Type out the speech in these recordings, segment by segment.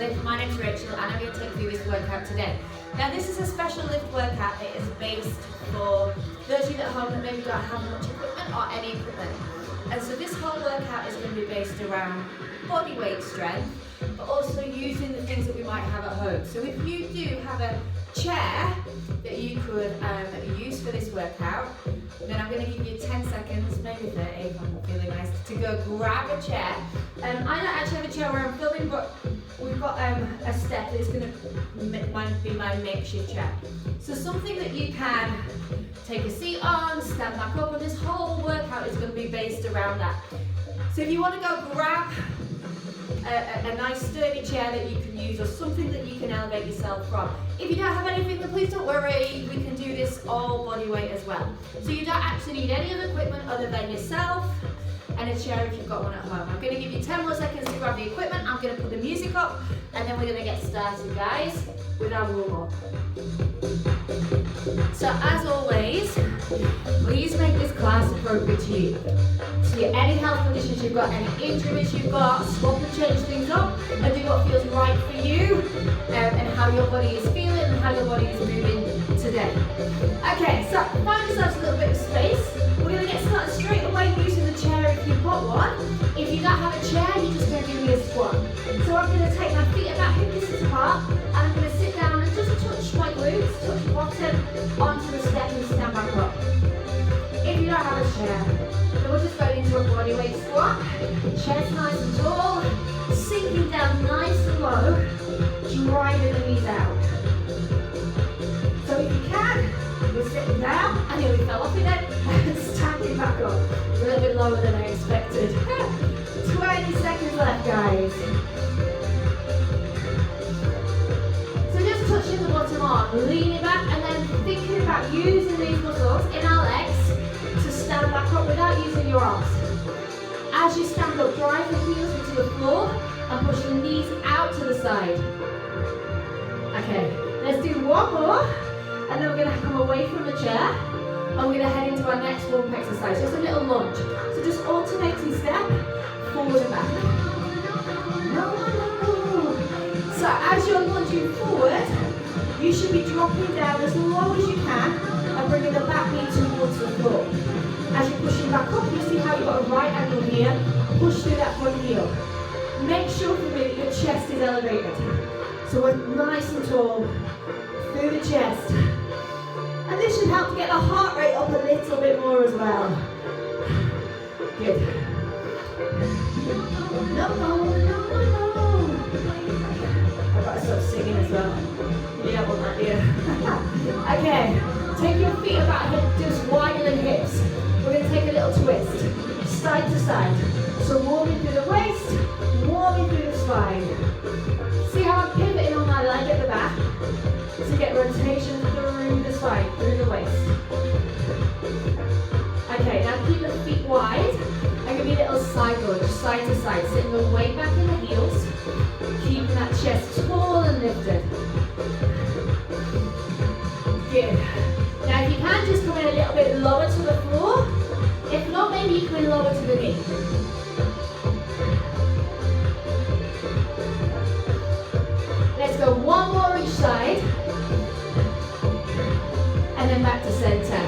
Lift. My name's Rachel and I'm going to take you through this workout today. Now this is a special lift workout. It is based for those of you at home that maybe don't have much equipment or any equipment. And so this whole workout is going to be based around body weight strength, but also using the things that we might have at home. So if you do have a chair that you could use for this workout, then I'm going to give you 10 seconds, maybe 30 if I'm feeling nice, to go grab a chair. I don't actually have a chair where I'm filming, but we've got a step that's going to be my makeshift chair. So something that you can take a seat on, stand back up, and this whole workout is going to be based around that. So if you want to go grab a nice sturdy chair that you can use or something that you can elevate yourself from. If you don't have anything, then please don't worry, we can do this all body weight as well. So you don't actually need any other equipment other than yourself and a chair if you've got one at home. I'm going to give you 10 more seconds to grab the equipment, I'm going to put the music up, and then we're going to get started, guys, with our warm-up. So as always, please make this class appropriate to you. So any health conditions you've got, any injuries you've got, swap and change things up and do what feels right for you and how your body is feeling and how your body is moving today. Okay, so find yourselves a little bit of space. We're going to get started straight away using the chair if you've got one. If you don't have a chair, you're just going to do me a squat. So I'm going to take my feet about hip distance apart and I'm going to sit down and just touch my glutes, touch the bottom onto the step and stand back up. If you don't have a chair, then we're just going into a body weight squat. Chest nice and tall, sinking down nice and low, driving the knees out. So if you can, we're sitting down, and here we fell off again, and standing back up. It's a little bit lower than I expected. 20 seconds left, guys. So just touching the bottom arm, leaning back, and then thinking about using these muscles in our legs to stand back up without using your arms. As you stand up, drive the heels into the floor and push the knees out to the side. Okay, let's do one more, and then we're going to come away from the chair and we're going to head into our next warm-up exercise. Just a little lunge. So just alternating step, forward and back. So as you're lunging forward, you should be dropping down as low as you can and bringing the back knee towards the floor. As you're pushing back up, you see how you've got a right angle here. Push through that front heel. Make sure for me that your chest is elevated. So we're nice and tall through the chest. And this should help to get the heart rate up a little bit more as well. Good. No. I've got to stop singing as well. You don't want that, do you? Okay. Take your feet about hip, just widening hips. We're going to take a little twist, side to side. So warming through the waist, warming through the spine. See how I'm pivoting on my leg at the back to get rotation through the spine, through the waist. Okay, now keep the feet wide and give me a little side lunge, side to side, sitting the weight back in the heels, keeping that chest tall and lifted. Good. Now if you can, just come in a little bit lower to the floor. If not, maybe you come in lower to the knee. Let's go one more each side. And then back to center.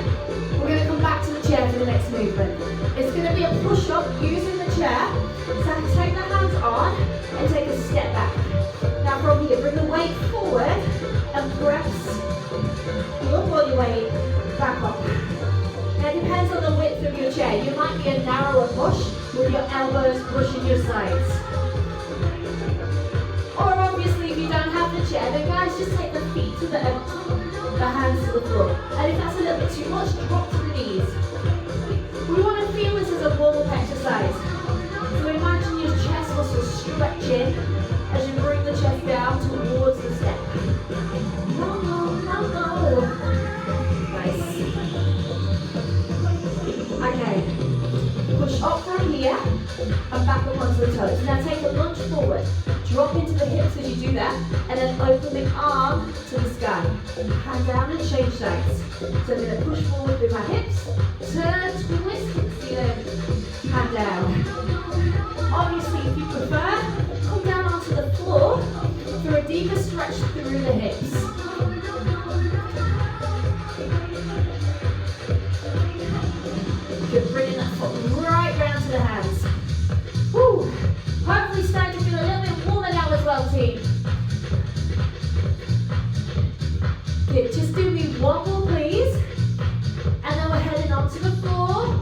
We're going to come back to the chair for the next movement. It's going to be a push-up using the chair. So take the hands on and take a step back. Now from here, bring the weight forward and press your body weight back up. Now it depends on the width of your chair. You might be a narrower push with your elbows pushing your sides. Or obviously if you don't have the chair, then guys just take the feet to the hands to the floor. And if that's a little bit too much, drop to the knees. We want to feel this as a warm-up exercise. So imagine your chest muscles stretching as you bring the chest down towards the step. No. Nice. Okay. Push up from here and back up onto the toes. Now take a lunge forward. Drop into the hips as you do that, and then open the arm to the sky. Hand down and change sides. So I'm going to push forward with my hips, turn, twist, see them, hand down. Obviously, if you prefer, come down onto the floor for a deeper stretch through the hips. Good, bringing that foot right round to the hands. Woo. Hopefully starting to feel a little bit warmer now as well, team. Good, just do me one more please. And then we're heading onto the floor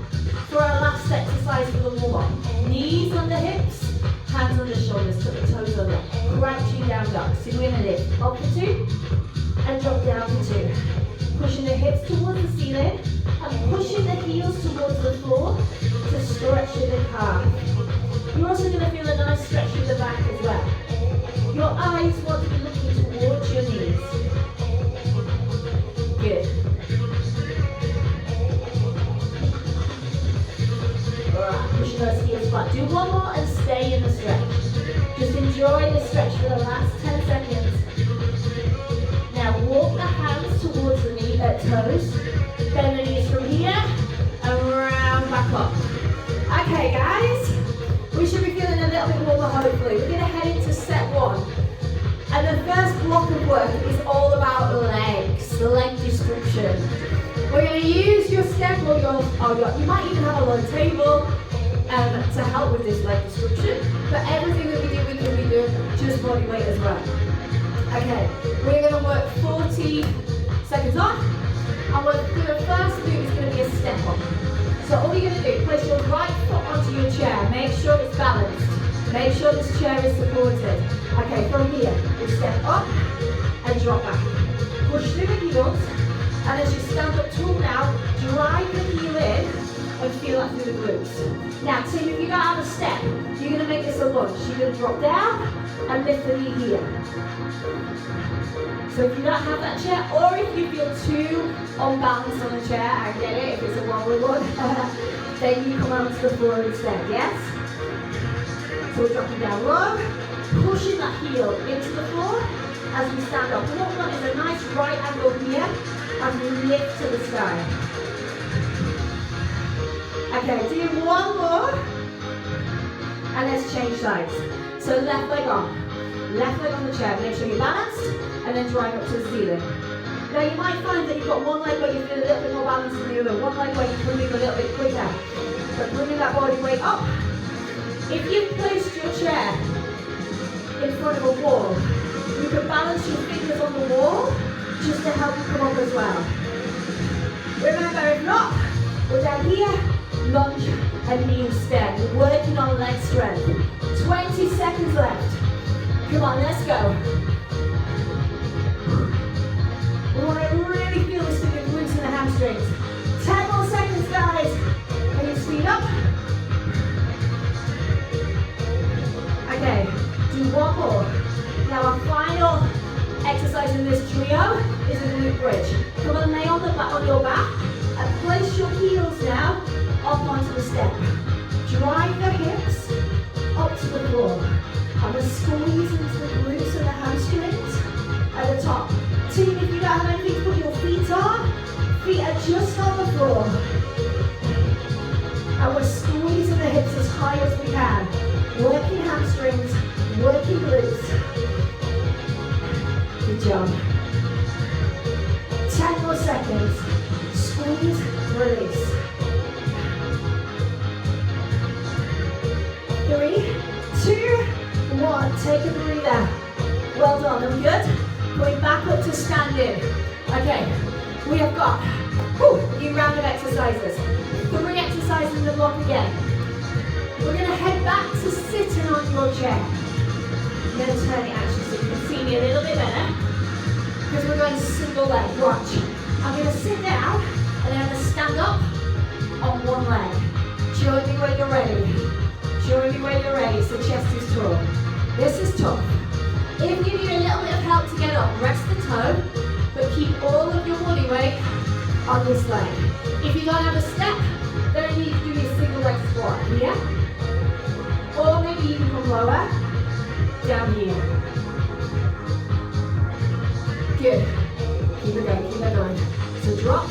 for our last exercise for the warm-up. Knees on the hips, hands on the shoulders, tuck the toes under. Crouching down dog. So we're going to lift up for 2 and drop down for 2. Pushing the hips towards the ceiling and pushing the heels towards the floor to stretch in the calf. You're also going to feel a nice stretch in the back as well. Your eyes want to be looking towards your knees. Good. Alright, pushing those heels back. Do one more and stay in the stretch. Just enjoy the stretch for the last 10 seconds. Now walk the hands towards the toes. Bend the knees from here and round back up. Okay guys, we should be feeling a little bit warmer hopefully. We're going to head into set 1. And the first block of work is all about legs, the leg description. We're going to use your step or you might even have a low table to help with this leg description. But everything that we do, we can be doing just body weight as well. Okay, we're going to work 40 seconds on. And the first move is going to be a step up. So all you're going to do, place your right foot onto your chair. Make sure it's balanced. Make sure this chair is supported. Okay, from here, we step up and drop back. Push through the heels. And as you stand up tall now, drive the heel in and feel that through the glutes. Now, team, if you don't have a step, you're going to make this a lunge. You're going to drop down and lift the knee here. So if you don't have that chair, or if you feel too unbalanced on the chair, I get it, if it's a wobbly one, then you come onto the floor instead, yes? So we're dropping down low, pushing that heel into the floor as we stand up. What we want is a nice right angle here as we lift to the sky. Okay, do one more, and let's change sides. So left leg on the chair, make sure you're balanced, and then drive up to the ceiling. Now you might find that you've got one leg where you feel a little bit more balanced than the other, one leg where you can move a little bit quicker, but bringing that body weight up. If you've placed your chair in front of a wall, you can balance your fingers on the wall just to help you come up as well. Remember, if not, we're down here, lunge and knee instead. We're working on leg strength. 20 seconds left. Come on, let's go. We want to really feel this through the glutes and the hamstrings. 10 more seconds, guys. Can you speed up? Okay, do one more. Now our final exercise in this trio is a glute bridge. Come on, lay on your back and place your heels now up onto the step. Drive the hips up to the floor. And we're squeezing into the glutes and the hamstrings at the top. Team, if you don't have anything to put your feet on, feet are just on the floor. And we're squeezing the hips as high as we can. Working hamstrings, working glutes. Good job. 10 more seconds. Squeeze, release. 3, 2, 1. Take a breather. Well done. I'm good. Going back up to standing. Okay. We have got a new round of exercises. 3 exercises in the block again. We're going to head back to sitting on your chair. I'm going to turn it actually so you can see me a little bit better. Because we're going single leg. Watch. I'm going to sit down and then I'm going to stand up on one leg. Join me when you're ready. Join me when you're ready. So chest is tall. This is tough. If you need a little bit of help to get up, rest the toe, but keep all of your body weight on this leg. If you don't have a step, then you need to do your single leg squat here. Or maybe you can come lower, down here. Good. Keep it going, keep it going. So drop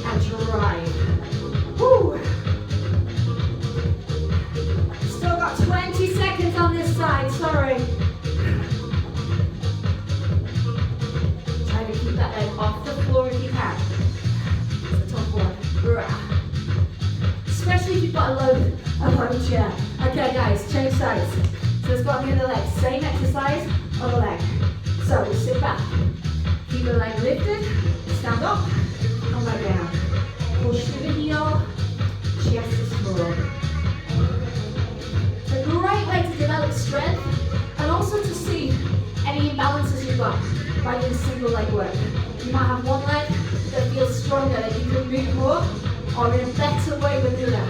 and drive. Woo! Still got 20 seconds on this side, sorry. got a low chair. Okay guys, change sides. So it's got to be on the leg. Same exercise on the leg. So we sit back. Keep the leg lifted. Stand up. Come back down. Push through the heel. Chest is full. It's a great way to develop strength and also to see any imbalances you've got by doing single leg work. You might have one leg that feels stronger, that you can move more, or in a better way with the other.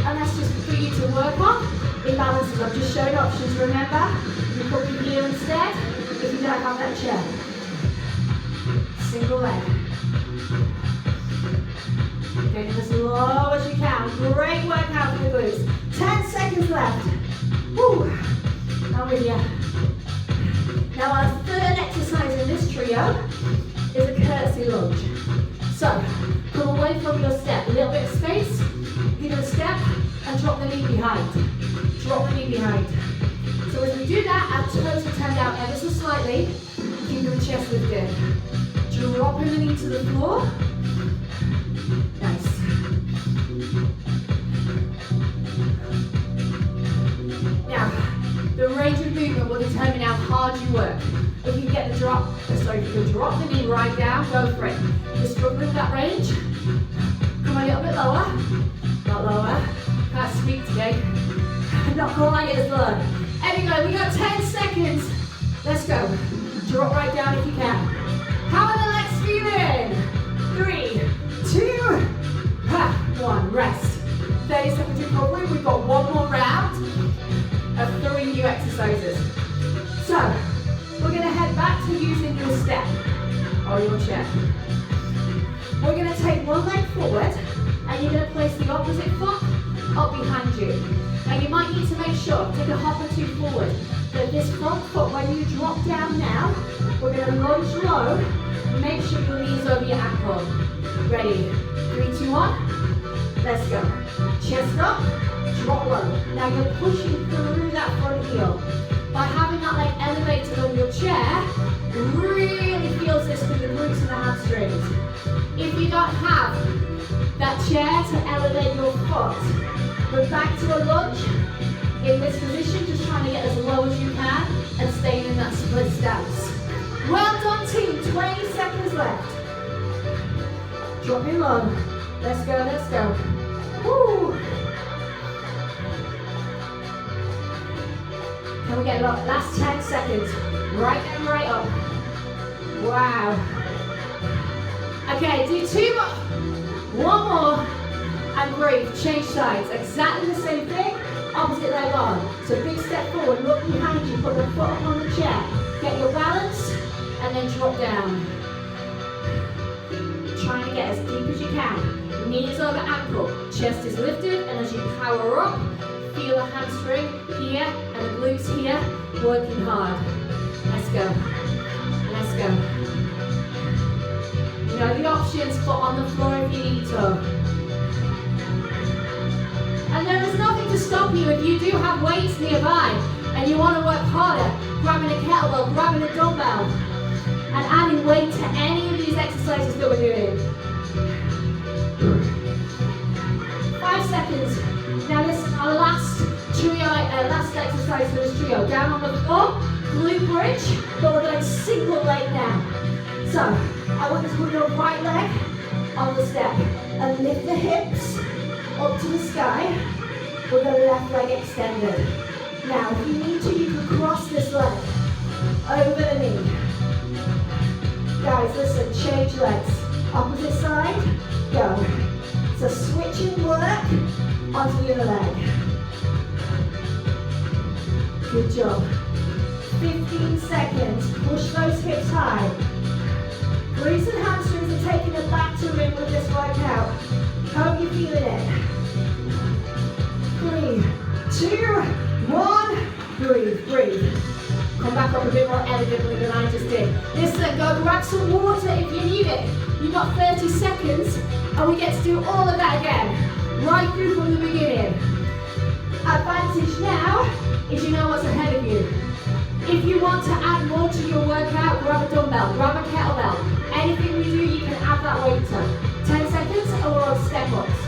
And that's just for you to work on. Imbalances, I've just shown options, remember? You put your heel instead if you don't have that chair. Single leg. Get it as low as you can. Great workout for the glutes. 10 seconds left. Woo! I'm with you. Now our third exercise in this trio is a curtsy lunge. So, come away from your step. A little bit of space, give it a step, and drop the knee behind. Drop the knee behind. So as we do that, our toes are turned out ever so slightly. Keep your chest lifted. Dropping the knee to the floor. Nice. Now, the range of movement will determine how hard you work. If you get the drop, if you can drop the knee right down, go for it. If you're struggling with that range, come a little bit lower. Not lower. Can't speak today. Not quite as low. Anyway, we got 10 seconds. Let's go. Drop right down if you can. How are the legs feeling? 3, 2, 1. Rest. 30 seconds recovery. We've got one more round of 3 new exercises. So, we're going to head back to using your step or your chair. We're going to take one leg forward and you're going to place the opposite foot up behind you. Now you might need to make sure, take a hop or two forward, that this front foot, when you drop down now, we're going to lunge low. Make sure your knees over your ankle. Ready? 3, 2, 1. Let's go. Chest up, drop low. Now you're pushing through that front heel. By having that leg elevated on your chair, really feels this through the glutes and the hamstrings. If you don't have that chair to elevate your foot, we're back to a lunge. In this position, just trying to get as low as you can and staying in that split stance. Well done team, 20 seconds left. Drop it low. Let's go, let's go. Woo! Can we get a lot? Last 10 seconds. Right and right up. Wow. Okay, do 2 more. 1 more. And breathe. Change sides. Exactly the same thing. Opposite leg on. So big step forward. Look behind you. Put the foot up on the chair. Get your balance. And then drop down. Trying to get as deep as you can. Knees over ankle. Chest is lifted. And as you power up, feel the hamstring here and the glutes here, working hard. Let's go. Let's go. You know the options, foot on the floor if you need to. And there is nothing to stop you if you do have weights nearby and you want to work harder, grabbing a kettlebell, grabbing a dumbbell, and adding weight to any of these exercises that we're doing. 5 seconds. Now listen, our last exercise for this trio. Down on the floor, glute bridge, but we're going single leg now. So, I want you to put your right leg on the step and lift the hips up to the sky with the left leg extended. Now, if you need to, you can cross this leg over the knee. Guys, listen, change legs. Opposite side, go. So switching work onto the other leg. Good job. 15 seconds. Push those hips high. Glutes and hamstrings are taking a back to rim with this workout. Hope you're feeling it. 3, 2, 1. Breathe, breathe. Come back up a bit more elegantly than I just did. Listen, go grab some water if you need it. You've got 30 seconds and we get to do all of that again. Right through from the beginning. Advantage now is you know what's ahead of you. If you want to add more to your workout, grab a dumbbell, grab a kettlebell. Anything we do, you can add that weight to. 10 seconds and we're called step-ups.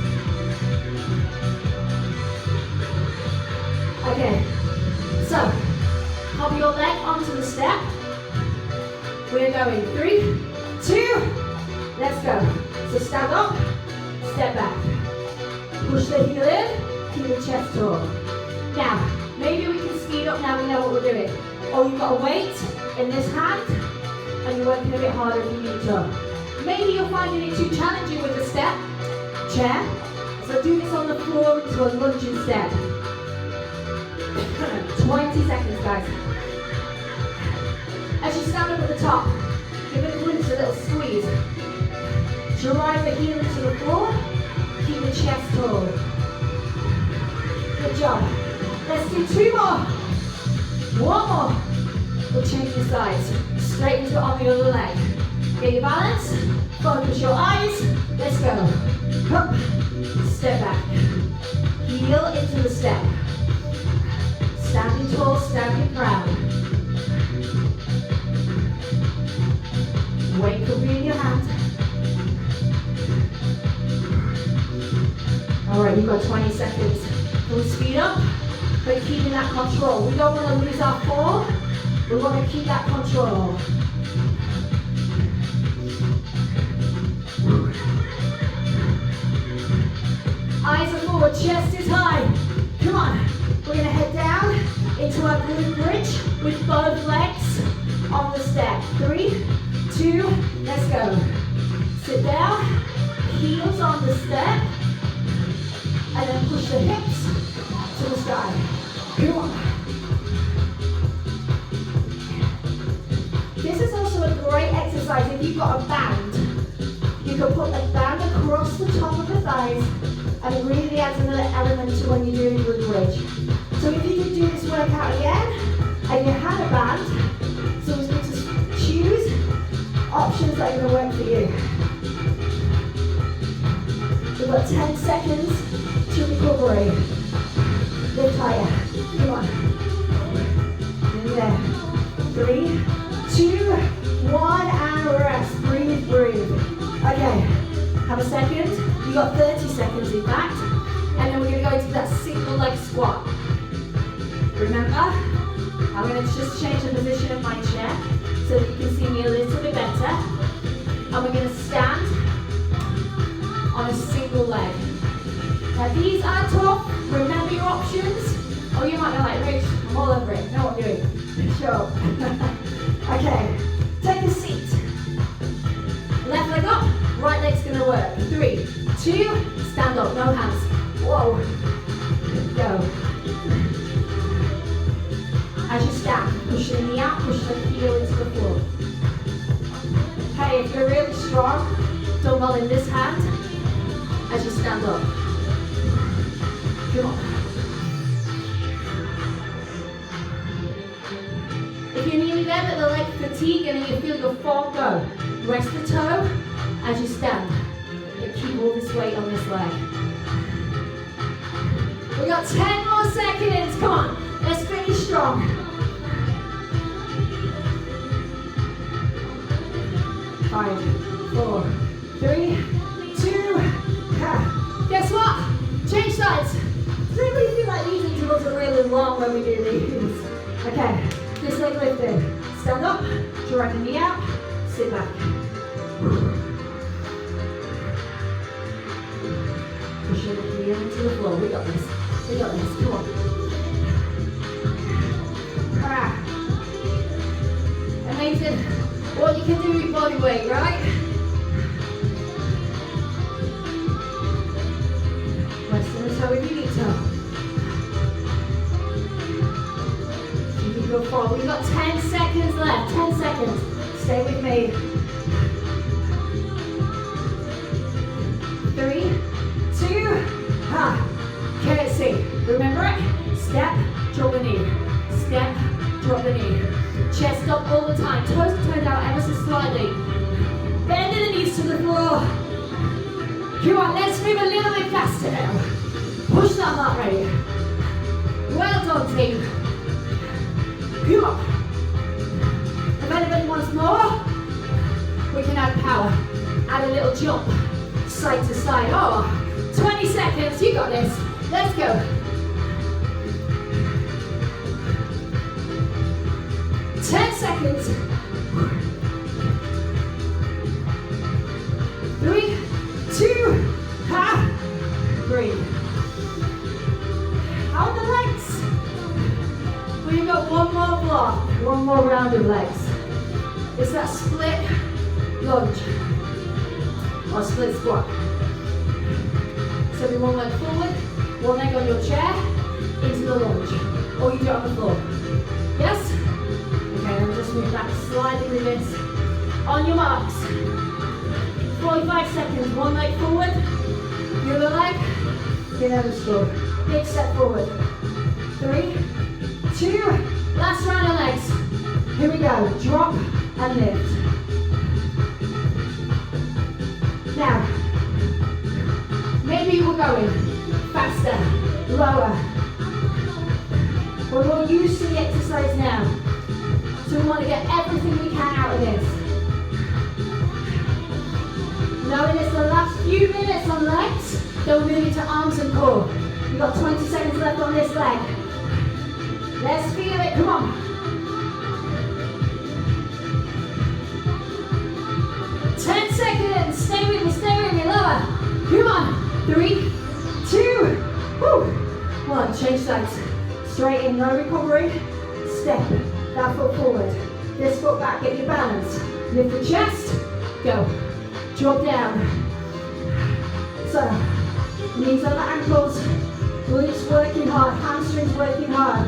Okay, so hop your leg onto the step. We're going 3, 2, let's go. So stand up, step back. Push the heel in, keep the chest tall. Now, maybe we can speed up now we know what we're doing. Or you've got a weight in this hand, and you're working a bit harder if you need to. Maybe you're finding it too challenging with the step, chair. So do this on the floor into a lunge instead. 20 seconds, guys. As you stand up at the top, give the glutes a little squeeze. Drive the heel into the floor, keep the chest tall. Good job. Let's do 2 more. 1 more. We'll change the sides. Straighten to it on the other leg. Get your balance. Focus your eyes. Let's go. Up. Step back. Heel into the step. Standing tall, standing proud. Weight could be in your hand. Alright, you've got 20 seconds. We'll speed up, but keeping that control. We don't want to lose our form. We want to keep that control. Eyes are forward, chest is high. Come on. We're going to head down into our glute bridge with both legs on the step. 3, 2, let's go. Sit down, heels on the step, and then push the hips to the sky. Come on. This is also a great exercise if you've got a band. You can put the band across the top of the thighs, and it really adds another element to when you're doing glute bridge. So if you could do this workout again, and you had a band, so it's good to choose options that are going to work for you. We've got 10 seconds to recovery. Lift higher. Come on. In there. 3, 2, 1, and rest. Breathe, breathe. Okay. Have a second. You've got 30 seconds in fact. And then we're going to go into that single leg squat. Remember, I'm going to just change the position of my chair so that you can see me a little bit better. And we're going to stand on a single leg. Now these are tough. Remember your options. Oh, you might be like, Rich, I'm all over it. Know what I'm doing. Sure. Okay, take a seat. Left leg up, right leg's going to work. 3, 2, stand up, no hands. Whoa. Go. As you stand, push the knee out, push the heel into the floor. Okay, if you're really strong, dumbbell in this hand as you stand up. Come on. If you're nearly there but the leg fatigue and you feel your form go, rest the toe as you stand. And keep all this weight on this leg. We've got 10 more seconds. Come on, let's finish strong. 5, 4, 3, 2, guess what? Change sides. Does anybody feel like these intervals are really long when we do these? Okay, this leg lifted. Stand up, drive the knee out, sit back. Push your heel into the floor. We got this. We got this. Come on. Amazing. What you can do with body weight, right? Rest in the toe if you need to. You can go forward. We've got 10 seconds left. 10 seconds. Stay with me. 3, 2, curtsy. Remember it? Step, drop the knee. Step, drop the knee. Chest up all the time. Toes turned out ever so slightly. Bending the knees to the floor. Come on, let's move a little bit faster now. Push that heart rate. Well done, team. Come on. If anybody wants more, we can add power. Add a little jump. side to side. Oh, 20 seconds, you got this. Let's go. 10 seconds. 3, 2, breathe. How are the legs? We've got one more block, one more round of legs. It's that split lunge or split squat. So we one leg forward, one leg on your chair, into the lunge. Or you do it on the floor. Yes? Okay, then we'll just move back slightly with this. On your marks. 45 seconds, one leg forward, the other leg, get out of slow. Big step forward. 3, 2, last round of legs. Here we go, drop and lift. Now, maybe we're going faster, lower. We're more used to the exercise now. So we want to get everything we can out of this. Knowing it's the last few minutes on legs, then we're moving to arms and core. You've got 20 seconds left on this leg. Let's feel it, come on. 10 seconds, stay with me, lower. Come on, 3, 2, woo. 1, change sides. Straight in, no recovery. Step that foot forward. This foot back, get your balance. Lift the chest, go. Drop down. So, knees on the ankles, glutes working hard, hamstrings working hard.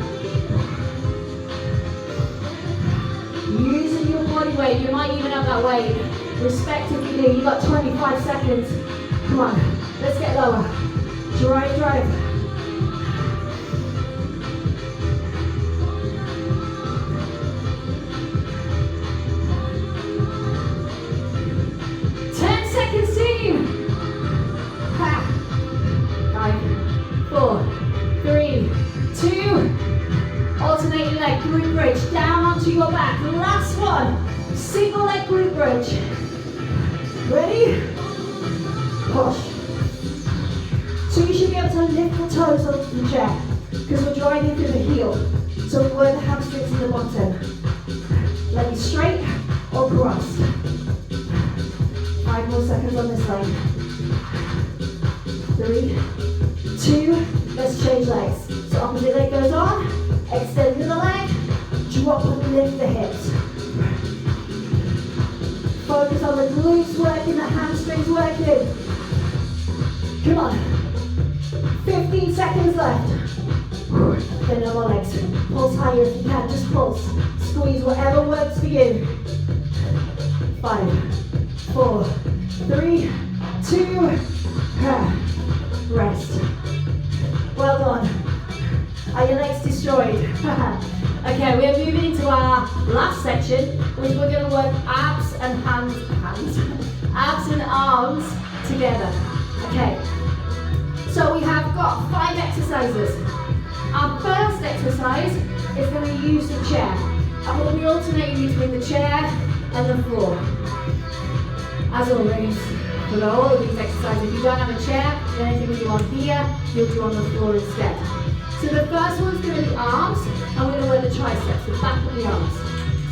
Using your body weight, you might even have that weight. Respectively, you've got 25 seconds. Come on, let's get lower. Drive. 10 seconds, team. 5, 4, 3, 2. Alternating leg, glute bridge, down onto your back. Last one, single leg glute bridge. Ready? Push. So you should be able to lift the toes onto the chair because we're driving through the heel. So we work the hamstrings in the bottom. Leg straight or crossed. 5 more seconds on this leg. 3, 2, let's change legs. So opposite leg goes on, extend the leg, drop and lift the hips. Focus on the glutes working, the hamstrings working. Come on. 15 seconds left. Then on my legs. Pulse higher if you can, just pulse. Squeeze whatever works for you. 5, 4, 3, 2, rest. Well done. Are your legs destroyed? Okay, we're moving into our last section, which we're going to work abs and abs and arms together. Okay, so we have got 5 exercises. Our first exercise is going to use the chair. And we'll be alternating between the chair and the floor. As always, for all of these exercises, if you don't have a chair, then anything you do on here, you'll do on the floor instead. So the first one's going to be arms, and we're going to work the triceps, the back of the arms.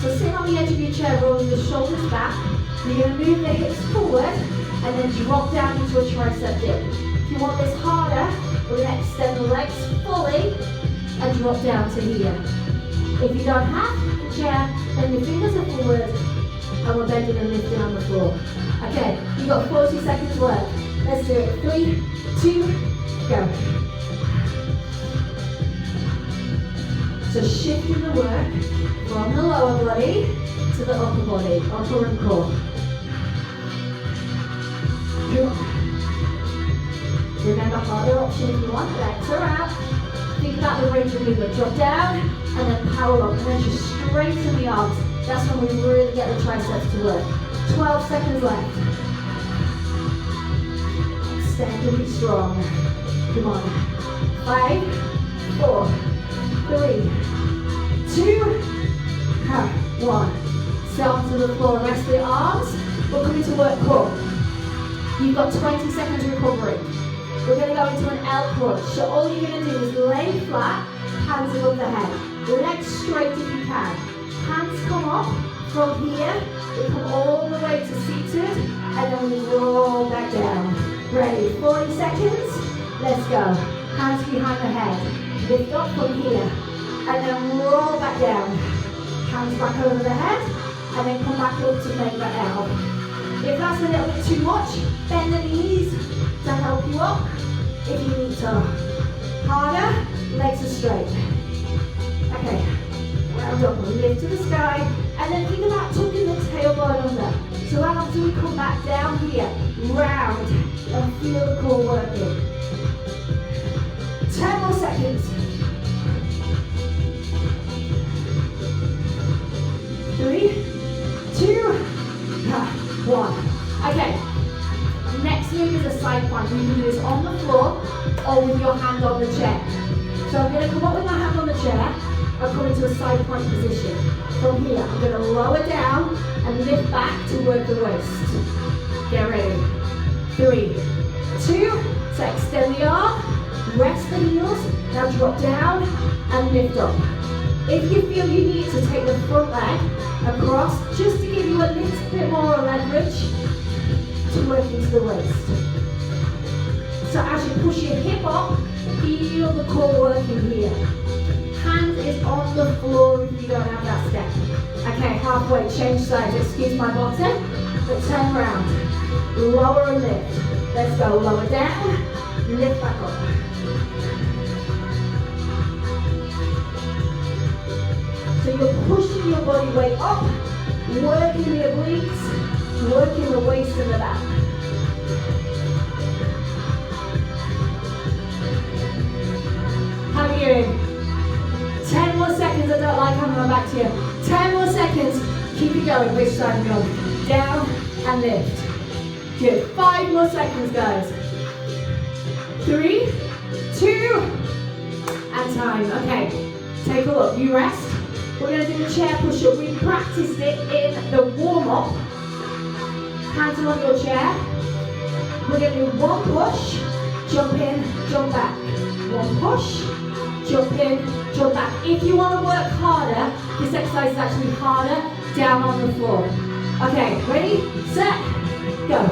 So sit on the edge of your chair, rolling the shoulders back. You're going to move the hips forward, and then drop down into a tricep dip. If you want this harder, we're going to extend the legs fully, and drop down to here. If you don't have the chair, then your fingers are forward, and we're bending and lifting on the floor. Okay, you've got 40 seconds left. Let's do it. 3, 2, go. So shifting the work from the lower body to the upper body, upper and core. Remember, harder option if you want, legs are out. Think about the range of movement. Drop down and then power up, and then just straighten the arms. That's when we really get the triceps to work. 12 seconds left. Extend and be strong. Come on. 5, 4, 3, 2, 1. Sit onto the floor, rest the arms. We're coming to work core. You've got 20 seconds recovery. We're going to go into an L crunch. So all you're going to do is lay flat, hands above the head. Legs straight if you can. Hands come up from here. We come all the way to seated, and then we roll back down. Ready? 40 seconds. Let's go. Hands behind the head. Lift up from here, and then roll back down. Hands back over the head, and then come back up to make that L. If that's a little bit too much, bend the knees to help you up. If you need to. Harder, legs are straight. Okay, round up, lift to the sky, and then think about tucking the tailbone under. So after we come back down here, round, and feel the core working. 10 more seconds. 3, 2, 1. Okay, next move is a side plank. You can do this on the floor or with your hand on the chair. So I'm going to come up with my hand on the chair and come into a side plank position. From here, I'm going to lower down and lift back to work the waist. Get ready. 3, 2, so extend the arm, rest the heels, now drop down and lift up. If you feel you need to take the front leg across, just to give you a little bit more leverage to work into the waist. So as you push your hip up, feel the core working here. Hand is on the floor if you don't have that step. Okay, halfway, change sides. Excuse my bottom, but turn around. Lower and lift. Let's go, lower down, lift back up. So you're pushing your body weight up, working your obliques, working the waist and the back. How are you doing? 10 more seconds. I don't like having my back to you. 10 more seconds. Keep it going. Which side are you on? Down and lift. Good. 5 more seconds, guys. 3, 2, and time. Okay. Take a look. You rest. We're going to do a chair push-up. We practiced it in the warm-up. Hands are on your chair. We're going to do one push, jump in, jump back. One push, jump in, jump back. If you want to work harder, this exercise is actually harder down on the floor. Okay, ready, set, go.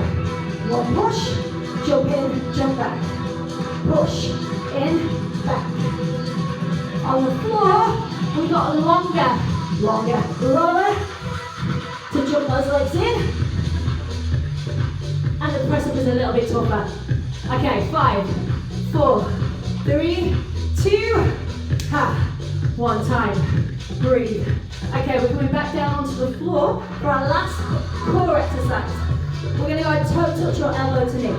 One push, jump in, jump back. Push, in, back. On the floor, we got longer, lower to jump those legs in. And the press up is a little bit tougher. Okay, 5, 4, 3, 2, 1 time. Breathe. Okay, we're coming back down onto the floor for our last core exercise. We're going to go and toe touch your elbow to knee.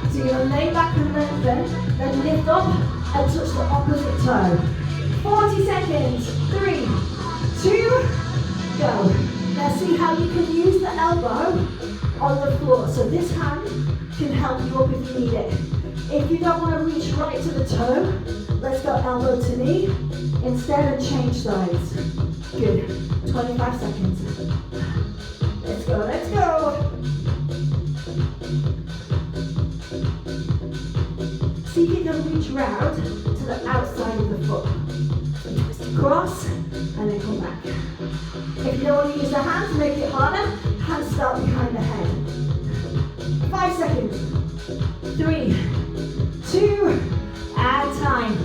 So you're going to lay back and lengthen, then lift up and touch the opposite toe. 40 seconds. 3, 2, go. Now see how you can use the elbow on the floor. So this hand can help you up if you need it. If you don't want to reach right to the toe, let's go elbow to knee instead and change sides. Good. 25 seconds. Let's go, let's go. See if you can reach round to the outside of the foot. Twist across and then come back. If you don't want to use the hands, make it harder. Hands start behind the head. 5 seconds. 3, 2, and time.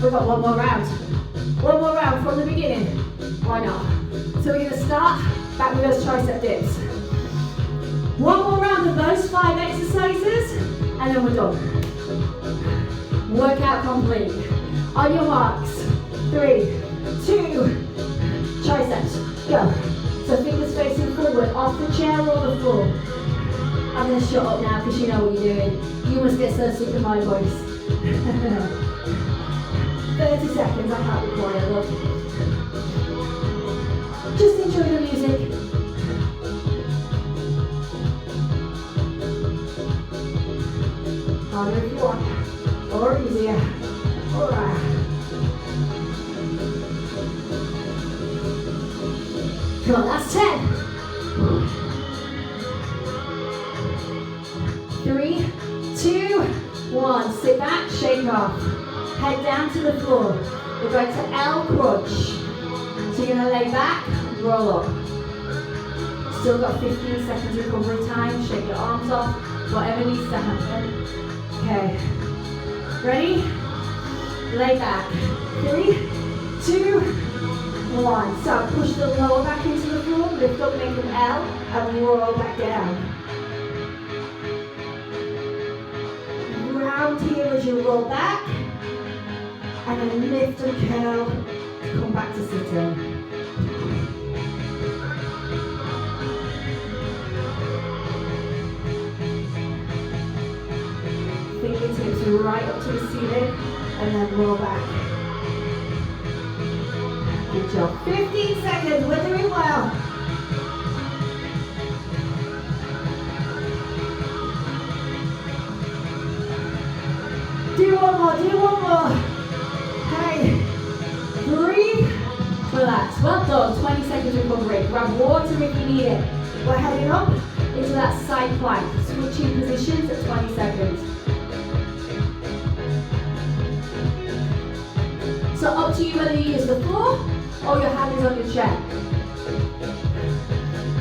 We've got one more round. One more round from the beginning. Why not? So we're going to start back with those tricep dips. One more round of those 5 exercises, and then we're done. Workout complete. On your marks. 3, 2, triceps, go. So fingers facing forward, off the chair or the floor. I'm going to shut up now because you know what you're doing. You must get so sick of my voice. 30 seconds, I can't be quiet, look. Just enjoy the music. Harder if you want, or easier. Alright. Come on, that's 10. back, shake off. Head down to the floor. We're going to L crunch. So you're going to lay back, roll up. Still got 15 seconds recovery time. Shake your arms off, whatever needs to happen. Okay. Ready? Lay back. 3, 2, 1. So push the lower back into the floor, lift up, make an L, and roll back down. Round here as you roll back, and then lift and curl to come back to sit-in. Fingertips right up to the ceiling, and then roll back. Good job. 15 seconds, we're doing well. Do one more, do one more. Hey, breathe, relax. Well done, 20 seconds recovery. Grab water if you need it. We're heading up into that side plank. Switching positions at 20 seconds. So up to you whether you use the floor or your hand is on your chair.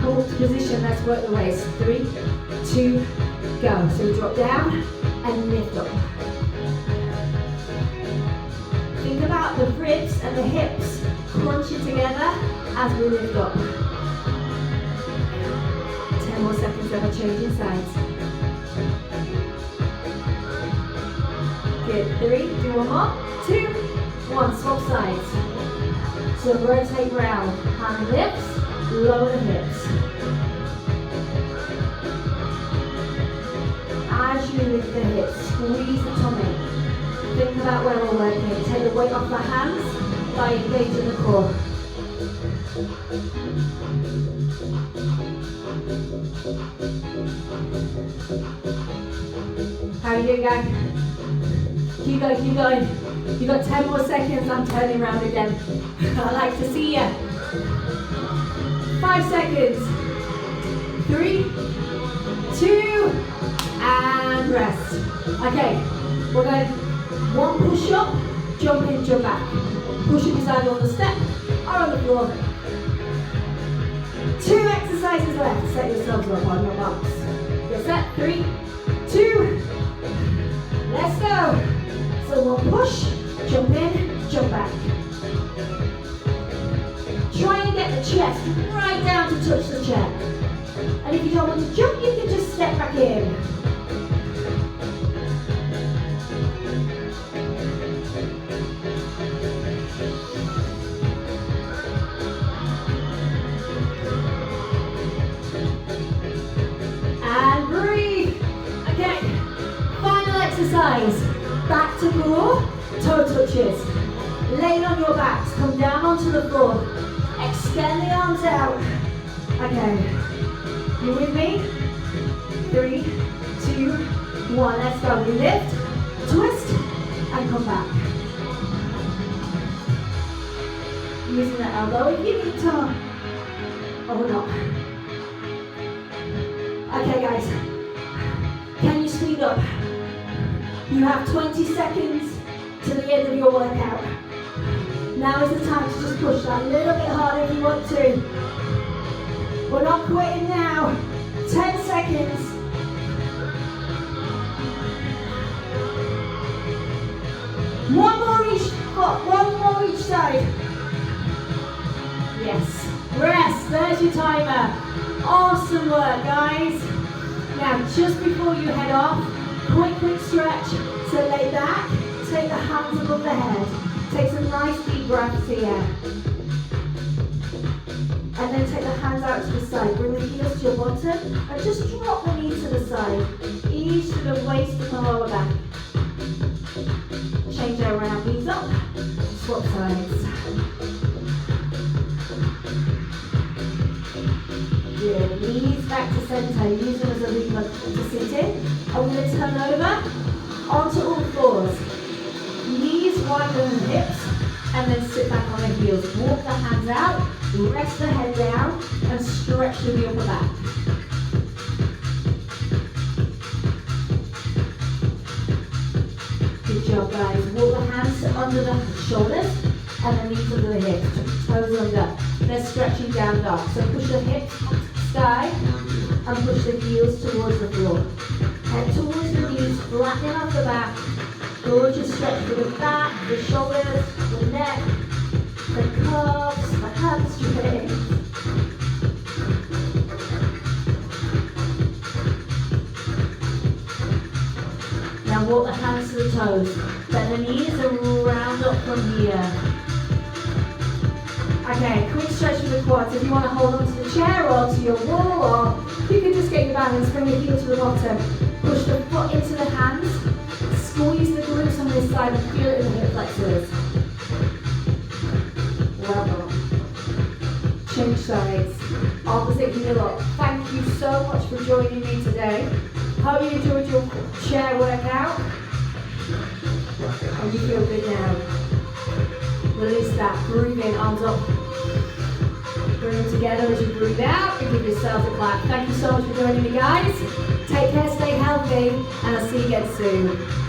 Come up to position, let's work the waist. 3, 2, go. So we drop down and lift up. Think about the ribs and the hips crunching together as we lift up. 10 more seconds, then we're changing sides. Good, 3, do one more, 2, 1, swap sides. So rotate round, hand lifts, lower the hips. As you lift the hips, squeeze the tummy. Think about where we're working. Take the weight off the hands by engaging the core. How are you doing, gang? Keep going, keep going. You've got 10 more seconds. I'm turning around again. I'd like to see you. 5 seconds. 3, 2, and rest. Okay, we're going 1 push up, jump in, jump back. Push up is either on the step or on the floor. 2 exercises left. Set yourselves up on your box. Get set. 3, 2, let's go. So 1 push, jump in, jump back. Try and get the chest right down to touch the chair. And if you don't want to jump, you can just step back in. And breathe. Okay, final exercise. Back to floor, toe touches. Lay on your backs, come down onto the floor. Extend the arms out. Okay, you with me? 3, 2, 1, let's go. We lift, twist, and come back. Using the elbow if you need to, or not. Okay guys, can you speed up? You have 20 seconds to the end of your workout. Now is the time to just push that a little bit harder if you want to. We're not quitting now. 10 seconds. One more each foot, 1 more each side. Yes. Rest, there's your timer. Awesome work, guys. Now, just before you head off, quick stretch. So lay back, take the hands above the head. Take some nice deep breaths here. And then take the hands out to the side. Bring the heels to your bottom and just drop the knees to the side. Ease to the waist and the lower back. Change it around, knees up, swap sides. Good, knees back to center. Use them as a lever to sit in. I'm going to turn over onto all fours. Knees wider than the hips, and then sit back on the heels. Walk the hands out, rest the head down, and stretch through the upper back. job, guys. Walk the hands under the shoulders and the knees under the hips, toes under. They're stretching down dog. So push the hips sky and push the heels towards the floor. Head towards the knees, flattening off the back. Gorgeous stretch for the back, the shoulders, the neck, the calves, the hamstrings. Now walk the hands to the toes. Bend the knees and round up from here. Okay, quick stretch for the quads. If you want to hold on to the chair or to your wall, or you can just get your balance, bring your heel to the bottom. Push the foot into the hands. Squeeze the glutes on this side and feel it in the hip flexors. Well done. Change sides. Opposite heel up. Thank you so much for joining me today. Hope you enjoyed your chair workout. And you feel good now. Release that. Breathe in, arms up. Bring them together as you breathe out and give yourself a clap. Thank you so much for joining me, guys. Take care, stay healthy, and I'll see you again soon.